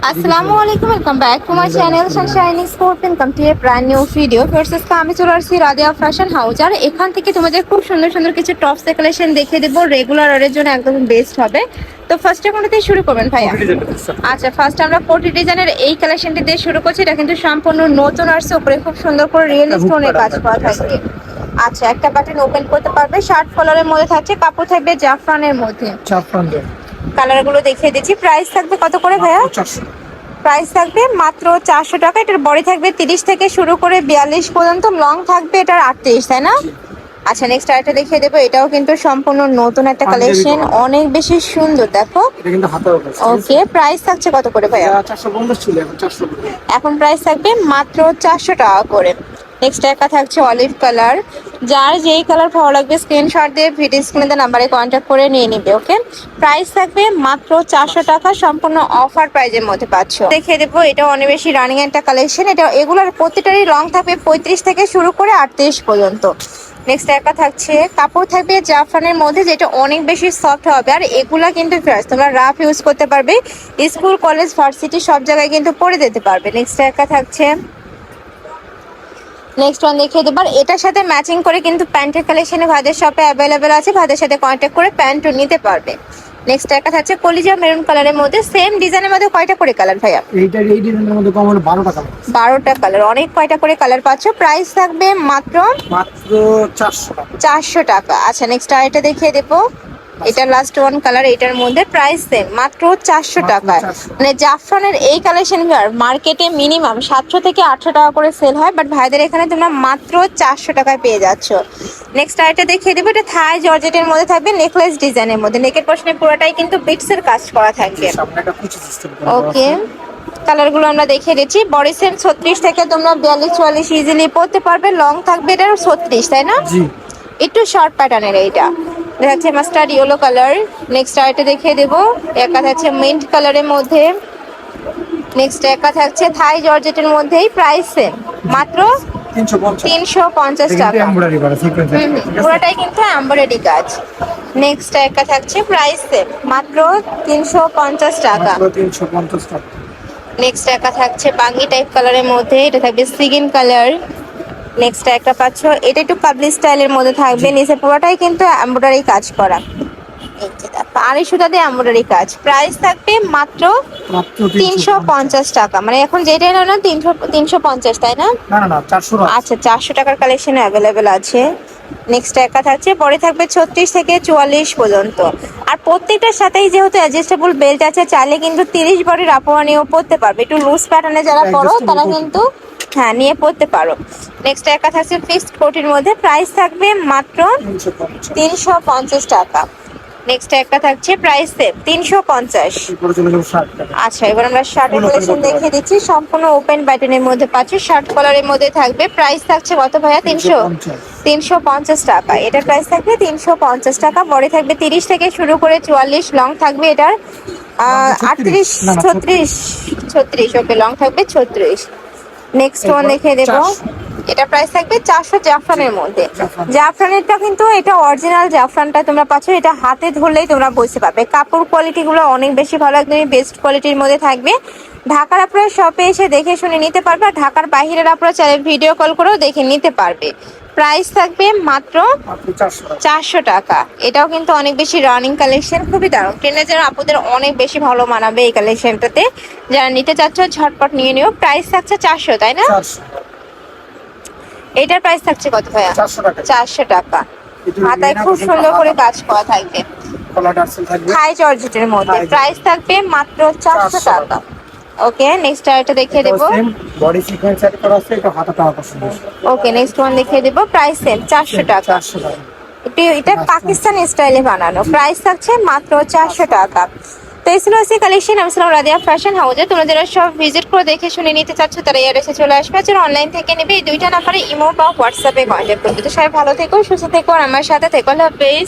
আসসালামু আলাইকুম, welcome back to my channel sunshine sport income to a brand new video. First আমি চলে আসছি রাদিয়া ফ্যাশন হাউস, আর এখান থেকে তোমাদের খুব সুন্দর সুন্দর কিছু টপস কালেকশন দেখিয়ে দেবো, রেগুলার ওয়ারের জন্য একদম বেস্ট হবে। তো ফার্স্টে কোনটা শুরু করবেন ভাইয়া? আচ্ছা, ফার্স্ট আমরা কোটি ডিজাইনের এই কালেকশনটি দিয়ে শুরু করছি। এটা কিন্তু সম্পূর্ণ নতুন আসছে, উপরে খুব সুন্দর করে রিয়েল স্টোনের কাজ করা থাকবে। আচ্ছা, একটা বাটন ওপেন করতে পারবে, শার্ট কলারের মধ্যে থাকছে, কাপড় থাকবে জাফরানের মধ্যে। কালার গুলো দেখিয়ে দিচ্ছি। প্রাইস থাকবে কত করে ভাইয়া? প্রাইস থাকবে মাত্র 400 টাকা। এটার বডি থাকবে 30 থেকে শুরু করে 42 পর্যন্ত, লং থাকবে এটার 38, তাই না? আচ্ছা, নেক্সট আরেকটা দেখিয়ে দেবো। এটাও কিন্তু সম্পূর্ণ নতুন একটা কালেকশন, অনেক বেশি সুন্দর। দেখো, ওকে, প্রাইস থাকছে কত করে ভাইয়া? 450 ছিল, এখন 400 করে। এখন প্রাইস থাকবে মাত্র 400 টাকা করে। নেক্সট একটা থাকছে অলিভ কালার। যার যেই কালার ভালো লাগবে স্ক্রিনশট দিয়ে ভিডিও স্ক্রিনে নাম্বারে কন্ট্যাক্ট করে নিয়ে নিবে। ওকে, প্রাইস থাকবে মাত্র 400 টাকা, সম্পূর্ণ অফার প্রাইজের মধ্যে পাচ্ছ। দেখিয়ে দেবো, এটা অনেক বেশি রানিং একটা কালেকশন। এটা এগুলোর প্রতিটারই লং থাকবে 35 থেকে শুরু করে 38 পর্যন্ত। নেক্সট একটা থাকছে, কাপড় থাকবে জাফরানের মধ্যে, যেটা অনেক বেশি সফট হবে। আর এগুলা কিন্তু ফ্রেশ, তোমরা রাফ ইউজ করতে পারবে, স্কুল কলেজ ভার্সিটি সব জায়গায় কিন্তু পরে যেতে পারবে। নেক্সট একটা থাকছে, নেক্সট ওয়ান দেখিয়ে দেবার। এটার সাথে ম্যাচিং করে কিন্তু প্যান্টের কালেকশনে ভাইদের শপে অ্যাভেলেবেল আছে, ভাইদের সাথে কন্ট্যাক্ট করে প্যান্টও নিতে পারবে। নেক্সট একটা থাকছে কলিজা মেরুন কালারের মধ্যে, সেম ডিজাইনের মধ্যে কয়টা করে কালার ভাইয়া? এই ডিজাইনের মধ্যে কম হলো 12টা কালার। 12টা কালার, অনেক কয়টা করে কালার পাচ্ছ। প্রাইস থাকবে মাত্র 400 টাকা। 400 টাকা। আচ্ছা, নেক্সট আরেকটা দেখিয়ে দেবো। এটা লাস্ট ওয়ান কালার, এটার মধ্যে প্রাইস সেম মাত্র 400 টাকা। মানে জাফরানের এই কালেকশন মার্কেটে মিনিমাম 700 থেকে 800 টাকা করে সেল হয়, বাট ভাইদের এখানে তোমরা মাত্র 400 টাকায় পেয়ে যাচ্ছ। নেক্সট আরেকটা দেখিয়ে দেবো। এটা থাই জর্জেটের মধ্যে থাকবে, নেকলেস ডিজাইনের মধ্যে, নেকের পোর্শনে পুরোটাই কিন্তু বিটসের কাজ করা থাকবে। ওকে, কালারগুলো আমরা দেখিয়ে দিচ্ছি। বডি সেম 36 থেকে তোমরা 42-44 ইজিলি পরতে পারবে, লং থাকবে এটা 36, তাই না? জি, একটু শর্ট প্যাটার্নের। এইটা দেখাচ্ছে মাস্টার্ড ইয়েলো কালার। নেক্সট আরেকটা দেখিয়ে দেবো, একটা থাকছে মিন্ট কালারের মধ্যে। নেক্সট একটা থাকছে থাই জর্জেটের মধ্যেই, প্রাইস সেম মাত্র 350 টাকা। পুরোটাই কিন্তু এমব্রয়ডারি কাজ। নেক্সট একটা থাকছে প্রাইস সেম মাত্র 350 টাকা। নেক্সট একটা থাকছে বাঙ্গি টাইপ কালারের মধ্যে, এটা থাকবে সিগিন কালার। নেক্সট একটা পাচ্ছ, এটা একটু কাবলি স্টাইলের মধ্যে থাকবে, নিচে পুরোটাই কিন্তু এমব্রয়ডারি কাজ করা। এই যে দেখো, আড়াই সুতা দিয়ে এমব্রয়ডারি কাজ। প্রাইস থাকবে মাত্র 350 টাকা। মানে এখন যেটাই না 350, তাই না? না 400 টাকা। আচ্ছা, 400 টাকার কালেকশন অ্যাভেলেবেল আছে। নেক্সট একটা থাকছে, পরে থাকবে 36 থেকে 44 পর্যন্ত। আর প্রত্যেকটার সাথেই যেহেতু অ্যাডজাস্টেবল বেল্ট আছে, চাইলে কিন্তু 30 বডির আপুয়া নিয়েও পরতে পারবে। একটু লুজ প্যাটার্নে যারা পরো তারা কিন্তু হ্যাঁ নিয়ে পড়তে পারো। নেক্সট একটা থাকছে ফিক্সড কোটির মধ্যে, প্রাইস থাকবে মাত্র 350 টাকা। নেক্সট একটা থাকছে প্রাইস সেম 350। আচ্ছা, এবার আমরা শার্টের কালেকশন দেখিয়ে দিচ্ছি। সম্পূর্ণ ওপেন বাটনের মধ্যে পাচ্ছি, শার্ট কলারের মধ্যে থাকবে। প্রাইস থাকছে কত ভাইয়া? 350 টাকা। এটার প্রাইস থাকবে 350 টাকা। বডি থাকবে 30 থেকে শুরু করে 44, লং থাকবে এটার 38, 36। ওকে, লং থাকবে 36। নেক্সট ওয়ান দেখিয়ে দেবো। এটা প্রাইস থাকবে 400 জাফরানের মধ্যে। জাফরানেরটা কিন্তু এটা অরিজিনাল জাফরানটা তোমরা পাচ্ছ, এটা হাতে ধরলেই তোমরা বুঝতে পারবে। কাপড় কোয়ালিটি গুলো অনেক বেশি ভালো, একদমই বেস্ট কোয়ালিটির মধ্যে থাকবে। ঢাকার আপনারা শপে এসে দেখে শুনে নিতে পারবে, আর ঢাকার বাইরের আপনারা চাইলে ভিডিও কল করেও দেখে নিতে পারবে। প্রাইস থাকবে মাত্র 400 টাকা। এটাও কিন্তু অনেক বেশি রানিং কালেকশন, খুবই দারুণ। টিনেজার আপুদের অনেক বেশি ভালো মানাবে এই কালেকশনটাতে। যারা নিতে চাচ্ছ ঝটপট নিয়ে নিও। প্রাইস থাকছে 400, তাই না? এটার প্রাইস থাকছে কত ভাইয়া? 400 টাকা। মাথায় খুব সুন্দর করে কাজ করা থাকবে, থাই জর্জেটের মধ্যে। প্রাইস থাকবে মাত্র 400 টাকা। ওকে, নেক্সট আরেকটা দেখিয়ে দেবো। বডি সিকোয়েন্স সেট করা আছে, এটা হাতাটা পছন্দ। ওকে, নেক্সট ওয়ান দেখিয়ে দেবো। প্রাইস সেম 400 টাকা। এটা পাকিস্তানি স্টাইলে বানানো, প্রাইস থাকছে মাত্র 400 টাকা। তো এই ছিল সেই কালেকশন। আমি ছিলাম রাদিয়া ফ্যাশন হাউসে। তোমরা যারা সব ভিজিট করে দেখে শুনে নিতে চাচ্ছ তারা এসে চলে আসবে। যারা অনলাইন থেকে নেবে এই দুইটা নাম্বারে ইমো বা হোয়াটসঅ্যাপে কন্ট্যাক্ট করবে। তো সবাই ভালো থেকো, সুস্থ থেকো, আর আমার সাথে থেকো। আল্লাহ হাফেজ।